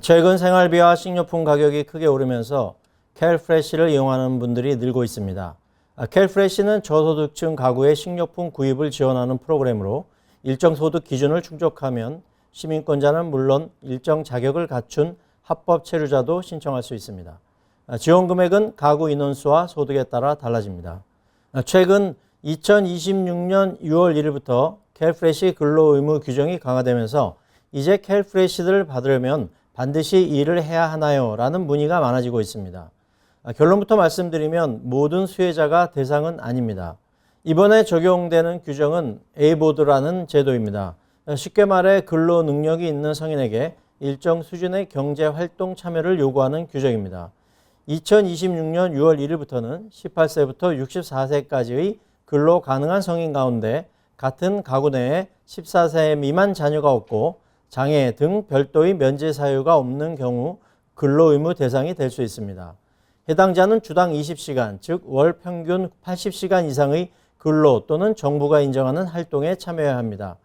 최근 생활비와 식료품 가격이 크게 오르면서 캘프레시를 이용하는 분들이 늘고 있습니다. 캘프레시는 저소득층 가구의 식료품 구입을 지원하는 프로그램으로 일정 소득 기준을 충족하면 시민권자는 물론 일정 자격을 갖춘 합법 체류자도 신청할 수 있습니다. 지원 금액은 가구 인원수와 소득에 따라 달라집니다. 최근 2026년 6월 1일부터 캘프레시 근로 의무 규정이 강화되면서 이제 캘프레시를 받으려면 반드시 일을 해야 하나요? 라는 문의가 많아지고 있습니다. 결론부터 말씀드리면 모든 수혜자가 대상은 아닙니다. 이번에 적용되는 규정은 A보드라는 제도입니다. 쉽게 말해 근로 능력이 있는 성인에게 일정 수준의 경제활동 참여를 요구하는 규정입니다. 2026년 6월 1일부터는 18세부터 64세까지의 근로 가능한 성인 가운데 같은 가구 내에 14세 미만 자녀가 없고 장애 등 별도의 면제 사유가 없는 경우 근로의무 대상이 될 수 있습니다. 해당자는 주당 20시간, 즉 월 평균 80시간 이상의 근로 또는 정부가 인정하는 활동에 참여해야 합니다.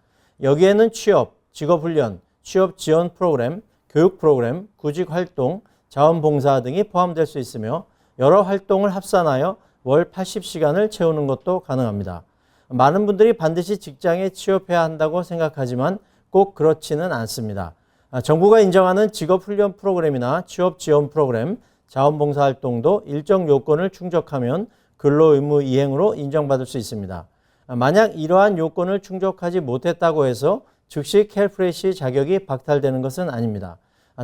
여기에는 취업, 직업훈련, 취업 지원 프로그램, 교육 프로그램, 구직활동, 자원봉사 등이 포함될 수 있으며 여러 활동을 합산하여 월 80시간을 채우는 것도 가능합니다. 많은 분들이 반드시 직장에 취업해야 한다고 생각하지만 꼭 그렇지는 않습니다. 정부가 인정하는 직업훈련 프로그램이나 취업 지원 프로그램, 자원봉사 활동도 일정 요건을 충족하면 근로의무 이행으로 인정받을 수 있습니다. 만약 이러한 요건을 충족하지 못했다고 해서 즉시 캘프레시 자격이 박탈되는 것은 아닙니다.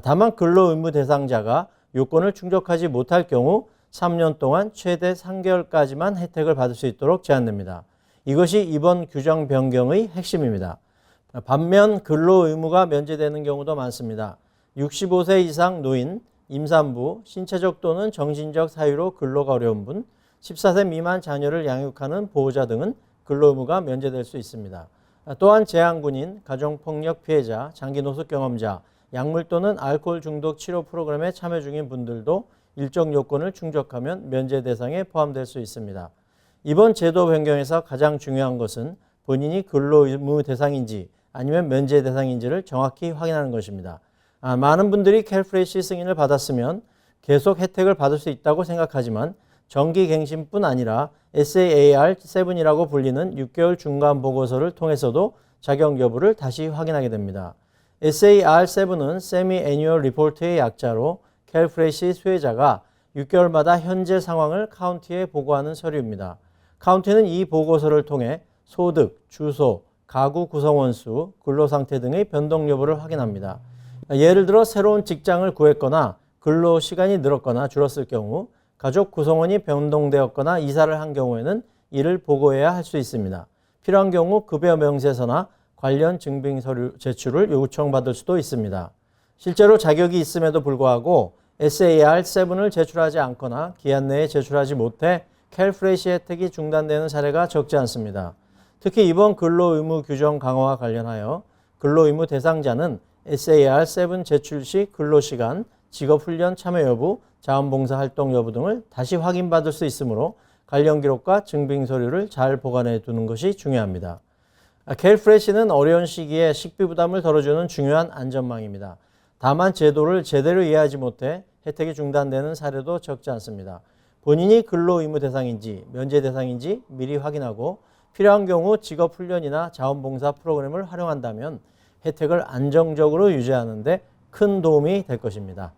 다만 근로의무 대상자가 요건을 충족하지 못할 경우 3년 동안 최대 3개월까지만 혜택을 받을 수 있도록 제한됩니다. 이것이 이번 규정 변경의 핵심입니다. 반면 근로의무가 면제되는 경우도 많습니다. 65세 이상 노인, 임산부, 신체적 또는 정신적 사유로 근로가 어려운 분, 14세 미만 자녀를 양육하는 보호자 등은 근로의무가 면제될 수 있습니다. 또한 재향군인, 가정폭력 피해자, 장기노숙 경험자, 약물 또는 알코올 중독 치료 프로그램에 참여 중인 분들도 일정 요건을 충족하면 면제 대상에 포함될 수 있습니다. 이번 제도 변경에서 가장 중요한 것은 본인이 근로의무 대상인지 아니면 면제 대상인지를 정확히 확인하는 것입니다. 많은 분들이 캘프레시 승인을 받았으면 계속 혜택을 받을 수 있다고 생각하지만 정기갱신뿐 아니라 SAR7이라고 불리는 6개월 중간 보고서를 통해서도 자격 여부를 다시 확인하게 됩니다. SAR7은 Semi-Annual Report의 약자로 캘프레시 수혜자가 6개월마다 현재 상황을 카운티에 보고하는 서류입니다. 카운티는 이 보고서를 통해 소득, 주소, 가구 구성원 수, 근로상태 등의 변동 여부를 확인합니다. 예를 들어 새로운 직장을 구했거나 근로시간이 늘었거나 줄었을 경우, 가족 구성원이 변동되었거나 이사를 한 경우에는 이를 보고해야 할 수 있습니다. 필요한 경우 급여 명세서나 관련 증빙 서류 제출을 요청받을 수도 있습니다. 실제로 자격이 있음에도 불구하고 SAR7을 제출하지 않거나 기한 내에 제출하지 못해 캘프레시 혜택이 중단되는 사례가 적지 않습니다. 특히 이번 근로의무 규정 강화와 관련하여 근로의무 대상자는 SAR7 제출 시 근로시간, 직업훈련 참여 여부, 자원봉사 활동 여부 등을 다시 확인받을 수 있으므로 관련 기록과 증빙 서류를 잘 보관해 두는 것이 중요합니다. 캘프레시는 어려운 시기에 식비 부담을 덜어주는 중요한 안전망입니다. 다만 제도를 제대로 이해하지 못해 혜택이 중단되는 사례도 적지 않습니다. 본인이 근로의무 대상인지 면제 대상인지 미리 확인하고 필요한 경우 직업훈련이나 자원봉사 프로그램을 활용한다면 혜택을 안정적으로 유지하는 데 큰 도움이 될 것입니다.